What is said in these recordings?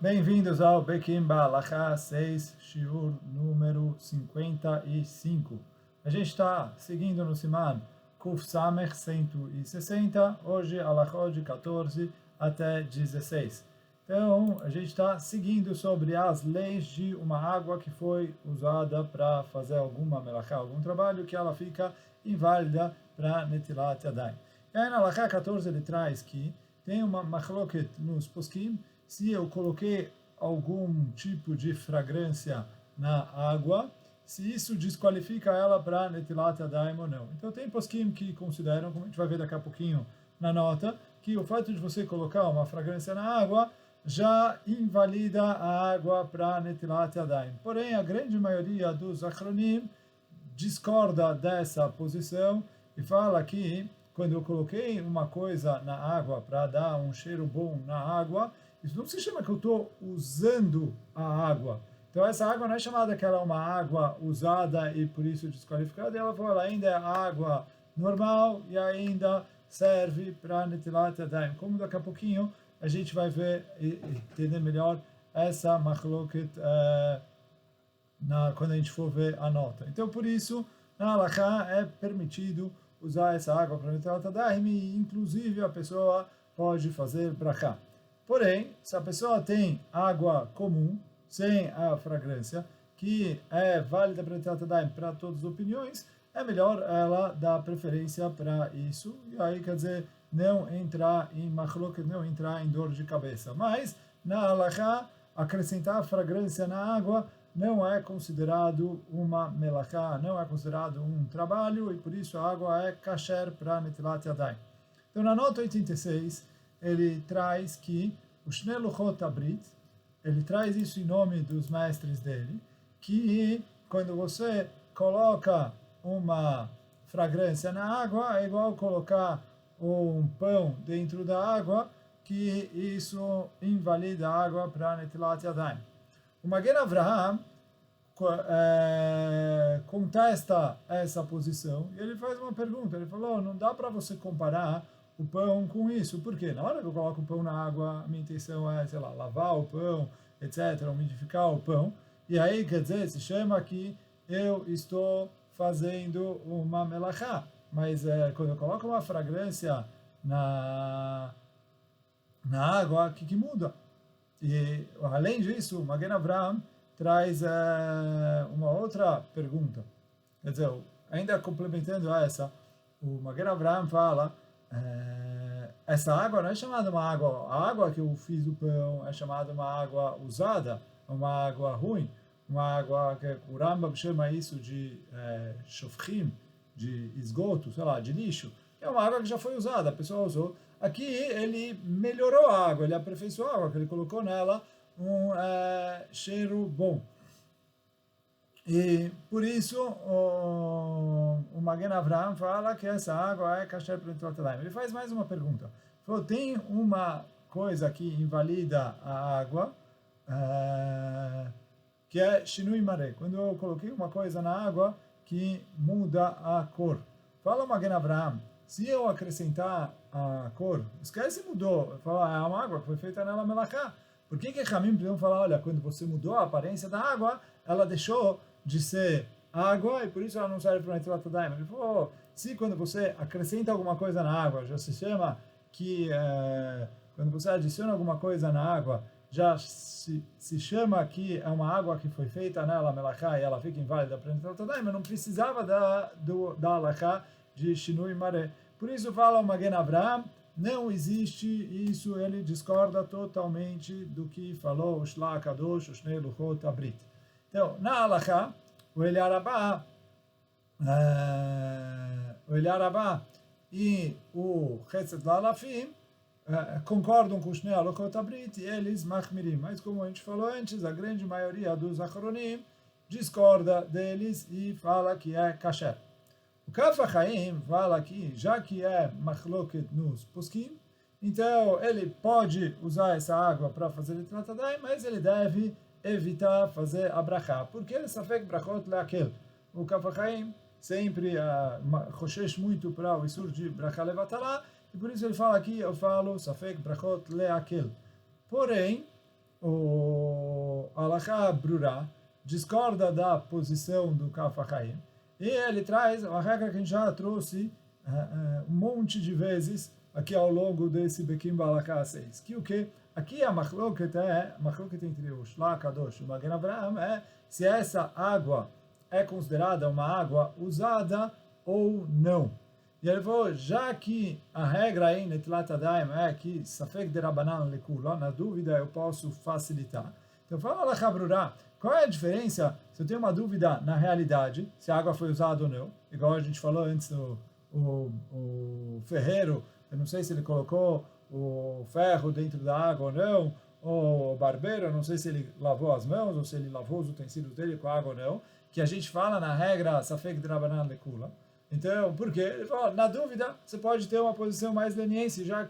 Bem-vindos ao Bekim Balacha 6, Shiur número 55. A gente está seguindo no Siman Kuf Samech 160, hoje Alachot de 14 até 16. Então, a gente está seguindo sobre as leis de uma água que foi usada para fazer alguma melachá, algum trabalho, que ela fica inválida para Netilat Yadayim. E aí na Alachá 14 ele traz que tem uma machloket nos poskim, se eu coloquei algum tipo de fragrância na água, se isso desqualifica ela para Netilat Yadayim ou não. Então tem poskim que consideram, como a gente vai ver daqui a pouquinho na nota, que o fato de você colocar uma fragrância na água já invalida a água para Netilat Yadayim. Porém, a grande maioria dos Achronim discorda dessa posição e fala que quando eu coloquei uma coisa na água para dar um cheiro bom na água, isso não se chama que eu estou usando a água. Então essa água não é chamada que ela é uma água usada e por isso desqualificada, ela falou, ela ainda é água normal e ainda serve para Netilat Yadayim. Como daqui a pouquinho a gente vai ver e entender melhor essa machloket quando a gente for ver a nota. Então por isso, na Halakha é permitido usar essa água para Netilat Yadayim e inclusive a pessoa pode fazer brachá. Porém, se a pessoa tem água comum, sem a fragrância, que é válida para Netilat Yadayim para todas as opiniões, é melhor ela dar preferência para isso, e aí quer dizer, não entrar em machloket, não entrar em dor de cabeça. Mas, na halakha, acrescentar fragrância na água não é considerado uma melachá, não é considerado um trabalho, e por isso a água é kasher para Netilat Yadayim. Então, na nota 86, ele traz que o Shnei Luchot Abrit, ele traz isso em nome dos mestres dele, que quando você coloca uma fragrância na água, é igual colocar um pão dentro da água, que isso invalida a água para Netilat Yadayim. O Magen Avraham contesta essa posição e ele faz uma pergunta. Ele falou, não dá para você comparar o pão com isso. Por quê? Na hora que eu coloco o pão na água, a minha intenção é, sei lá, lavar o pão, etc., umidificar o pão. E aí, quer dizer, se chama que eu estou fazendo uma melachá. Mas quando eu coloco uma fragrância na água, o que muda? E, além disso, o Magen Avraham traz uma outra pergunta. Quer dizer, ainda complementando essa, o Magen Avraham fala, essa água não é chamada uma água, a água que eu fiz o pão é chamada uma água usada, uma água ruim, uma água que o Rambam chama isso de shofrim, de esgoto, sei lá, de lixo, que é uma água que já foi usada, a pessoa usou. Aqui ele melhorou a água, ele aperfeiçoou a água, que ele colocou nela um cheiro bom. E por isso o Magen Avraham fala que essa água é kasher para Netilat Yadayim. Ele faz mais uma pergunta. Falou, tem uma coisa que invalida a água, que é shinui mareh. Quando eu coloquei uma coisa na água que muda a cor. Fala o Magen Avraham, se eu acrescentar a cor, esquece mudou. Fala, é uma água que foi feita nela melachá. Por que Ramim podiam falar, olha, quando você mudou a aparência da água, ela deixou de ser água e por isso ela não serve para Netilat Yadayim. Ele falou, se quando você acrescenta alguma coisa na água, já se chama que quando você adiciona alguma coisa na água, já se chama que é uma água que foi feita nela melachá e ela fica inválida para Netilat Yadayim, mas não precisava da halakha de Shinui Mareh. Por isso fala o Magen Avraham, não existe isso, ele discorda totalmente do que falou o Shla Kadosh, o Shnei Luchot Abrit. Então, na halakha, o Eliarabá e o Chesed Lalafim concordam com o Shnei Luchot Abrit e eles machmirim. Mas como a gente falou antes, a grande maioria dos Achronim discorda deles e fala que é kasher. O Kaf HaChaim fala que, já que é machloket nos poskim, então ele pode usar essa água para fazer Netilat Yadayim, mas ele deve evitar fazer a brachá, porque ele safek brachot leakel. O Kaf HaChaim sempre choshesh muito para o isur de brachá levatalá, e por isso ele fala aqui, eu falo safek brachot leakel. Porém, o Halakha Brura discorda da posição do Kaf HaChaim, e ele traz uma regra que a gente já trouxe um monte de vezes aqui ao longo desse Bekim Balakha 6, que o que? Aqui a machloket entre o Shlach Kadosh e o Magen Avraham se essa água é considerada uma água usada ou não. E ele falou, já que a regra aí, Netilat Yadayim, é que Safek de Rabanan Lekula, na dúvida eu posso facilitar. Então fala Halakha Brura, qual é a diferença se eu tenho uma dúvida na realidade, se a água foi usada ou não? Igual a gente falou antes, o ferreiro, eu não sei se ele colocou o ferro dentro da água ou não, ou o barbeiro, eu não sei se ele lavou as mãos, ou se ele lavou os utensílios dele com água ou não, que a gente fala na regra Safek de Rabanan Lekula. Então, por quê? Ele falou, na dúvida, você pode ter uma posição mais leniente, já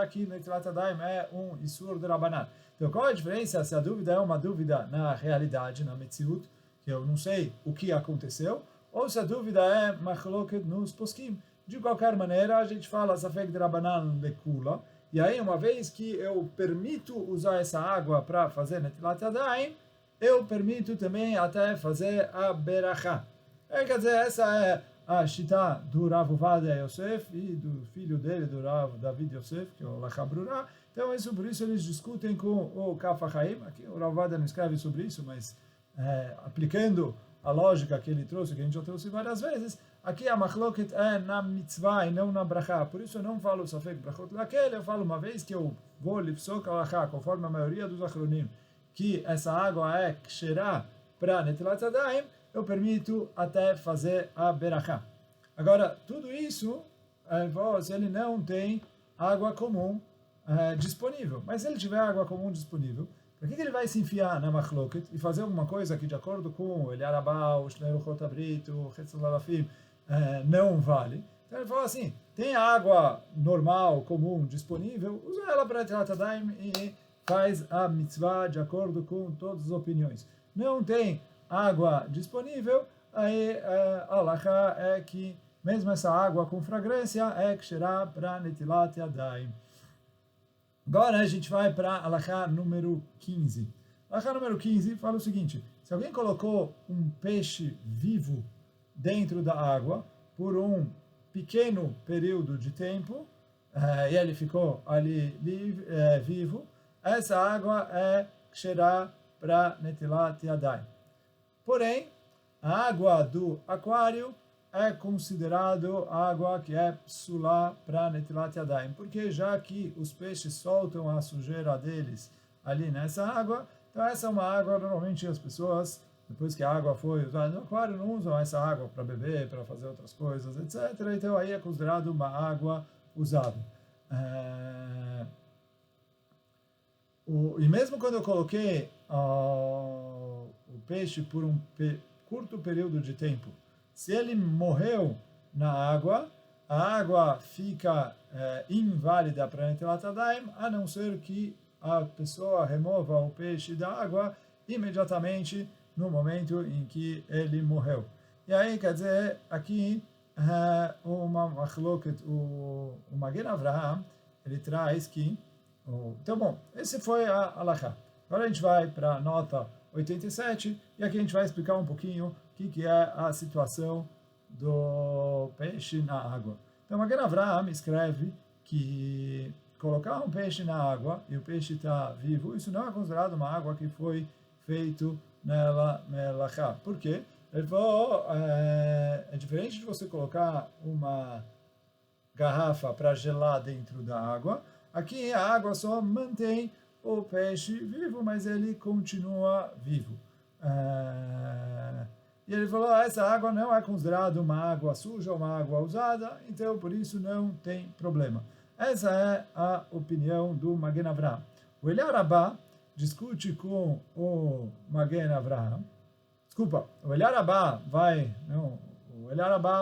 que Netilat Yadayim é um Isur de Rabanan. Então, qual a diferença se a dúvida é uma dúvida na realidade, na Metziut, que eu não sei o que aconteceu, ou se a dúvida é machloket nos poskim. De qualquer maneira, a gente fala Safek de Rabanan Lekula, e aí, uma vez que eu permito usar essa água para fazer Netilat Yadayim, eu permito também até fazer a Berachá. Quer dizer, essa é a Shita do Rav Ovadia Yosef e do filho dele, do Rav David Yosef, que é o Halakha Brura. Então, por isso eles discutem com o Kaf HaChaim. Aqui o Rav Ovadia não escreve sobre isso, mas aplicando a lógica que ele trouxe, que a gente já trouxe várias vezes, aqui a machloket é na mitzvah e não na brachá. Por isso eu não falo Safek brachot laquele, eu falo uma vez que eu vou lifsok halachá, conforme a maioria dos achronim, que essa água é ksherá para Netilat Yadayim, eu permito até fazer a berachá. Agora, tudo isso, se ele não tem água comum disponível. Mas se ele tiver água comum disponível, por que ele vai se enfiar na machloket e fazer alguma coisa que, de acordo com o Eliar Abba, o Shnei Ruchot Abrit, o Chetzal Alafim, não vale? Então ele falou assim, tem água normal, comum, disponível, usa ela para Netilat Yadayim e faz a mitzvah de acordo com todas as opiniões. Não tem água disponível, aí a halakha é que mesmo essa água com fragrância é ksherá para Netilat Yadayim. Agora a gente vai para a halakha número 15. A halakha número 15 fala o seguinte, se alguém colocou um peixe vivo dentro da água por um pequeno período de tempo, e ele ficou ali vivo, essa água é ksherá para Netilat Yadayim. Porém, a água do aquário é considerado água que é psulá para Netilat Yadayim, porque já que os peixes soltam a sujeira deles ali nessa água, então essa é uma água, normalmente as pessoas, depois que a água foi usada no aquário, não usam essa água para beber, para fazer outras coisas, etc. Então aí é considerado uma água usada. E mesmo quando eu coloquei o peixe por um curto período de tempo, se ele morreu na água, a água fica inválida para Netilat Yadayim, a não ser que a pessoa remova o peixe da água imediatamente no momento em que ele morreu. E aí, quer dizer, aqui uma machloket, o Magen Avraham, ele traz que então, bom, esse foi a halakha. Agora a gente vai para a nota 87 e aqui a gente vai explicar um pouquinho o que é a situação do peixe na água. Então, Magen Avraham escreve que colocar um peixe na água e o peixe está vivo, isso não é considerado uma água que foi feito nela melachá. Por quê? Ele falou, é diferente de você colocar uma garrafa para gelar dentro da água. Aqui a água só mantém o peixe vivo, mas ele continua vivo. E ele falou, essa água não é considerada uma água suja, uma água usada, então por isso não tem problema. Essa é a opinião do Magen Avraham. O Eliar Abba discute com o Magen Avraham. Desculpa, o Eliar Abba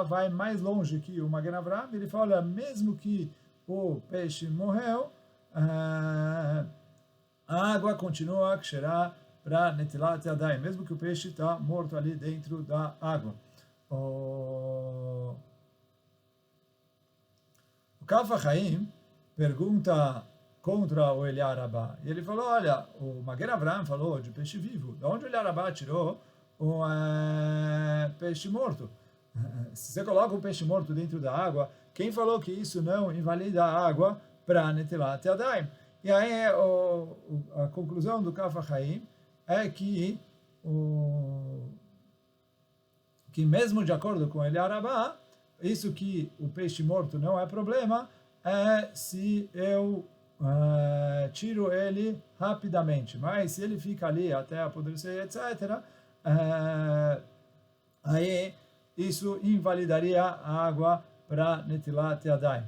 vai mais longe que o Magen Avraham. Ele fala, olha, mesmo que o peixe morreu, a água continua a ksherá para Netilat Yadayim, mesmo que o peixe está morto ali dentro da água. O Kaf HaChaim pergunta contra o Eliá Rabá. E ele falou, olha, o Magen Avraham falou de peixe vivo. De onde o Eliá Rabá tirou um peixe morto? Se você coloca um peixe morto dentro da água, quem falou que isso não invalida a água para Netilat Yadayim? E aí a conclusão do Kaf HaChaim é que mesmo de acordo com Eliá Rabá, isso que o peixe morto não é problema, é se eu tiro ele rapidamente. Mas se ele fica ali até apodrecer, etc., aí isso invalidaria a água para Netilat Yadayim.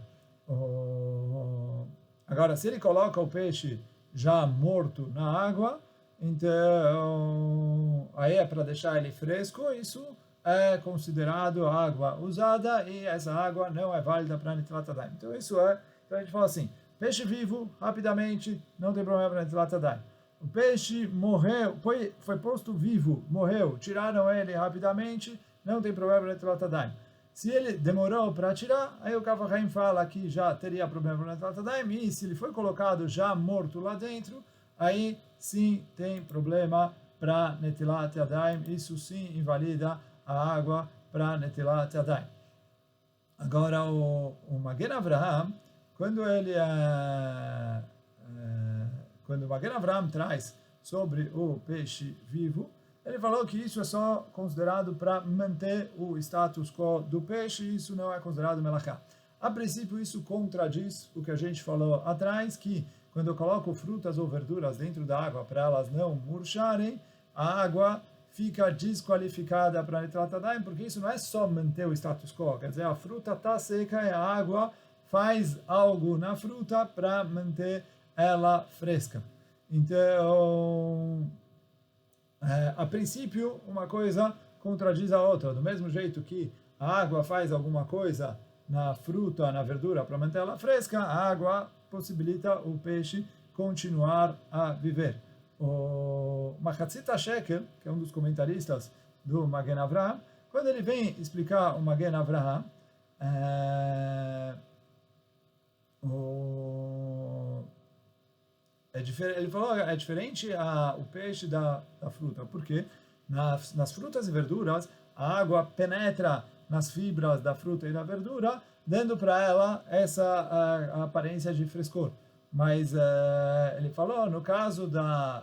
Agora, se ele coloca o peixe já morto na água, então aí é para deixar ele fresco, isso é considerado água usada e essa água não é válida para Netilat Yadayim. Então isso então a gente fala assim, peixe vivo, rapidamente, não tem problema para Netilat Yadayim. O peixe morreu, foi posto vivo, morreu, tiraram ele rapidamente, não tem problema para Netilat Yadayim. Se ele demorou para tirar, aí o Kaf HaChaim fala que já teria problema para Netilat Yadayim, e se ele foi colocado já morto lá dentro, aí sim tem problema para Netilat Yadayim, isso sim invalida a água para Netilat Yadayim. Agora, o Magen Avraham, quando o Magen Avraham traz sobre o peixe vivo, ele falou que isso é só considerado para manter o status quo do peixe, isso não é considerado melachá. A princípio, isso contradiz o que a gente falou atrás, que quando eu coloco frutas ou verduras dentro da água para elas não murcharem, a água fica desqualificada para Netilat Yadayim, porque isso não é só manter o status quo, quer dizer, a fruta está seca e a água faz algo na fruta para manter ela fresca. Então, a princípio, uma coisa contradiz a outra. Do mesmo jeito que a água faz alguma coisa na fruta, na verdura, para manter ela fresca, a água possibilita o peixe continuar a viver. O Machatzit Shekel, que é um dos comentaristas do Magen Avraham, quando ele vem explicar o Magen Avraham, ele falou é diferente o peixe da fruta, porque nas frutas e verduras a água penetra nas fibras da fruta e da verdura, dando para ela essa a aparência de frescor. Mas ele falou, no caso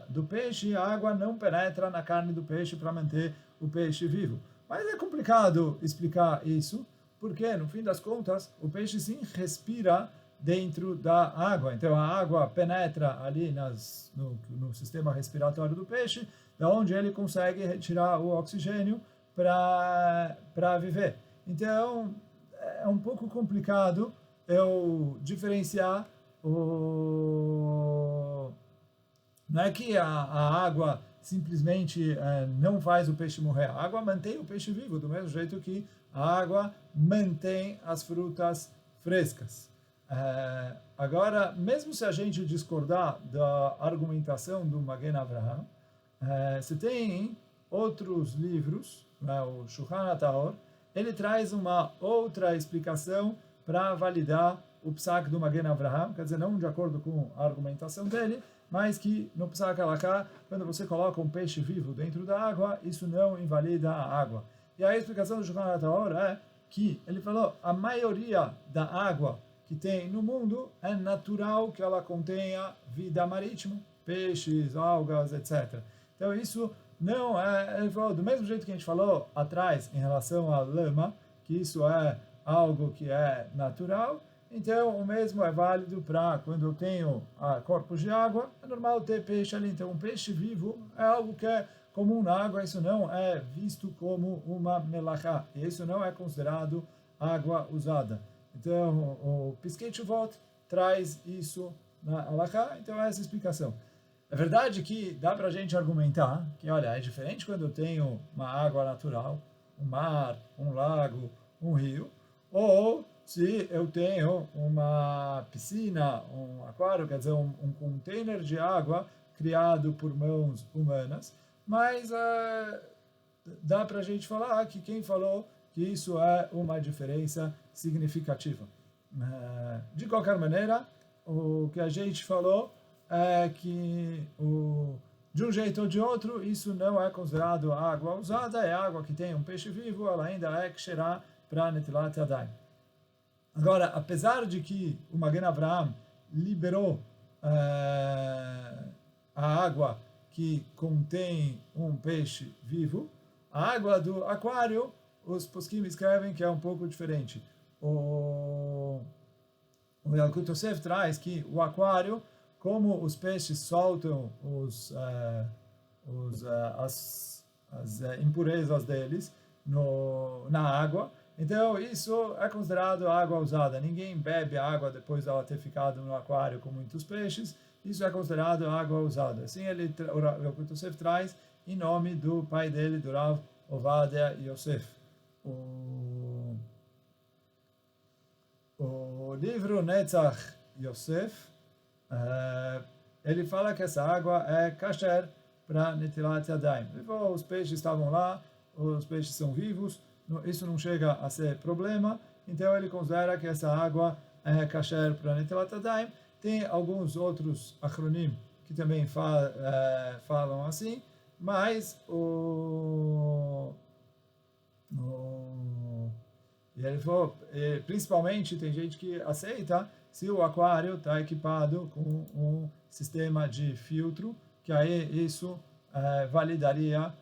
do peixe, a água não penetra na carne do peixe para manter o peixe vivo. Mas é complicado explicar isso, porque, no fim das contas, o peixe sim respira dentro da água. Então, a água penetra ali no sistema respiratório do peixe, da onde ele consegue retirar o oxigênio para viver. Então, é um pouco complicado eu diferenciar não é que a água simplesmente não faz o peixe morrer. A água mantém o peixe vivo, do mesmo jeito que a água mantém as frutas frescas. Agora, mesmo se a gente discordar da argumentação do Magen Avraham, você tem outros livros, o Shulchan Aruch, ele traz uma outra explicação para validar o Psak do Magen Avraham, quer dizer, não de acordo com a argumentação dele, mas que no Psak Halakha, quando você coloca um peixe vivo dentro da água, isso não invalida a água. E a explicação do Shulchan Aruch é que ele falou, a maioria da água que tem no mundo é natural que ela contenha vida marítima, peixes, algas, etc. Então isso não é, ele falou, do mesmo jeito que a gente falou atrás em relação à lama, que isso é algo que é natural, então o mesmo é válido para quando eu tenho corpos de água, é normal ter peixe ali. Então um peixe vivo é algo que é comum na água, isso não é visto como uma melachá, e isso não é considerado água usada. Então o Piskei Teshuvot traz isso na halakha, então é essa explicação. É verdade que dá para a gente argumentar que, olha, é diferente quando eu tenho uma água natural, um mar, um lago, um rio, ou se eu tenho uma piscina, um aquário, quer dizer, um container de água criado por mãos humanas, mas dá para a gente falar que quem falou que isso é uma diferença significativa. De qualquer maneira, o que a gente falou é que de um jeito ou de outro, isso não é considerado água usada, é água que tem um peixe vivo, ela ainda é ksherá para Netilat Yadayim. Agora, apesar de que o Magen Avraham liberou a água que contém um peixe vivo, a água do aquário, os poskim escrevem que é um pouco diferente. O Yalkut Yosef traz que o aquário, como os peixes soltam as impurezas deles na água, então isso é considerado água usada. Ninguém bebe água depois de ela ter ficado no aquário com muitos peixes. Isso é considerado água usada. Assim o Yalkut Yosef traz em nome do pai dele, do Rav Ovadia Yosef. O livro Netzach Yosef, ele fala que essa água é kasher para Netilat Yadayim. Os peixes estavam lá, os peixes são vivos, isso não chega a ser problema, então ele considera que essa água é kasher para Netilat Yadayim. Tem alguns outros achronim que também falam assim, mas e ele falou, principalmente tem gente que aceita se o aquário está equipado com um sistema de filtro, que aí isso validaria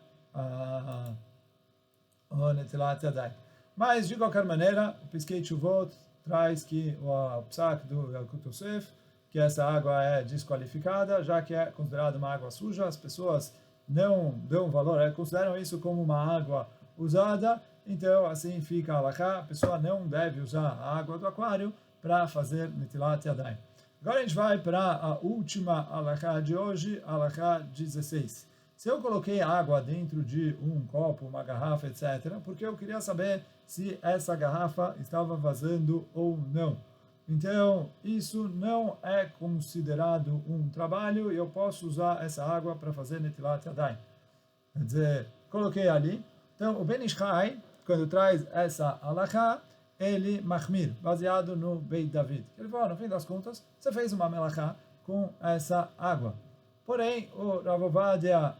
o Netilat Yadayim. Mas, de qualquer maneira, o Piskei Teshuvot traz que o psak do Yalkut Yosef, que essa água é desqualificada, já que é considerada uma água suja, as pessoas não dão valor, consideram isso como uma água usada, então assim fica a halakha, a pessoa não deve usar a água do aquário para fazer Netilat Yadayim. Agora a gente vai para a última halakha de hoje, halakha 16. Se eu coloquei água dentro de um copo, uma garrafa, etc., porque eu queria saber se essa garrafa estava vazando ou não. Então, isso não é considerado um trabalho e eu posso usar essa água para fazer Netilat Yadayim. Quer dizer, coloquei ali. Então, o Ben Ish Chai, quando traz essa halakha, ele mahmir, baseado no Beit David. Ele falou, no fim das contas, você fez uma melachá com essa água. Porém, o Rav Ovadia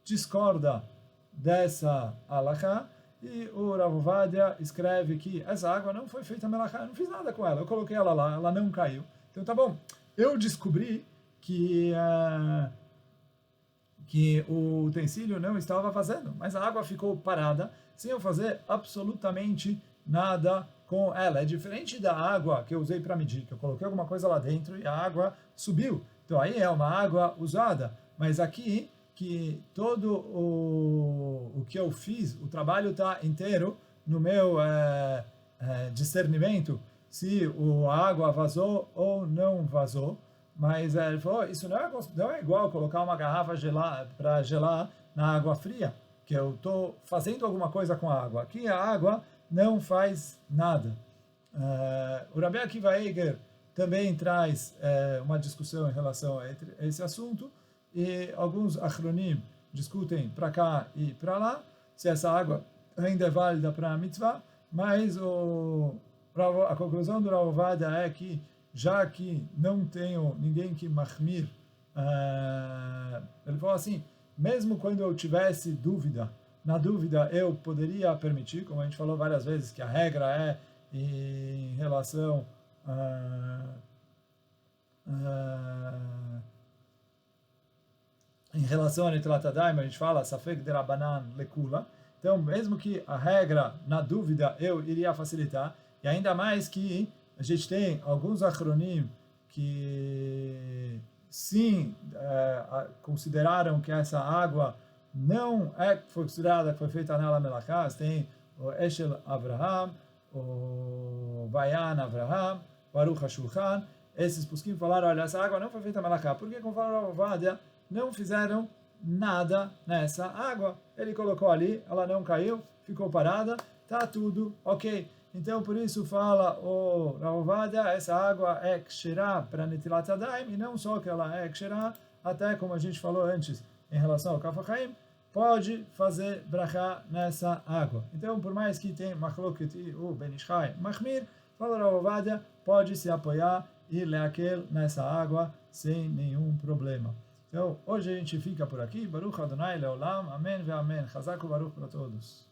discorda dessa halakha, e o Rav Ovadia escreve que essa água não foi feita melachá, eu não fiz nada com ela, eu coloquei ela lá, ela não caiu. Então tá bom, eu descobri que o utensílio não estava vazando, mas a água ficou parada, sem eu fazer absolutamente nada com ela. É diferente da água que eu usei para medir, que eu coloquei alguma coisa lá dentro e a água subiu. Então aí é uma água usada, mas aqui que todo o que eu fiz, o trabalho está inteiro no meu discernimento se a água vazou ou não vazou. Mas ele falou, isso não é igual colocar uma garrafa para gelar na água fria, que eu estou fazendo alguma coisa com a água. Aqui a água não faz nada. O Rabbi Akiva Eiger também traz uma discussão em relação a esse assunto, e alguns achronim discutem para cá e para lá, se essa água ainda é válida para a mitzvah, mas a conclusão do Rav Ovadia é que, já que não tenho ninguém que mahmir, ele falou assim, mesmo quando eu tivesse dúvida, na dúvida eu poderia permitir, como a gente falou várias vezes, que a regra é em relação a Netilat Yadayim, a gente fala Safek derabanan lekula. Então, mesmo que a regra, na dúvida, eu iria facilitar, e ainda mais que a gente tem alguns achronim que sim consideraram que essa água não foi considerada que foi feita nela melachá. Tem o Eshel Avraham, o Vayan Avraham, Baruch HaShulchan. Esses poskim falaram, olha, essa água não foi feita melachá, porque, como falaram a Ovadia, não fizeram nada nessa água. Ele colocou ali, ela não caiu, ficou parada, tá tudo ok. Então, por isso fala o Rav Ovadia, essa água é ksherá para Netilat Yadayim, e não só que ela é ksherá, até como a gente falou antes, em relação ao Kaf HaChaim, pode fazer brachá nessa água. Então, por mais que tenha machloket e o Ben Ish Chai mahmir, Fala Rav Ovadia, pode se apoiar e leaquel nessa água sem nenhum problema. Então, hoje a gente fica por aqui. Baruch Adonai Leolam. Amém ve amém. Chazak u'baruch para todos.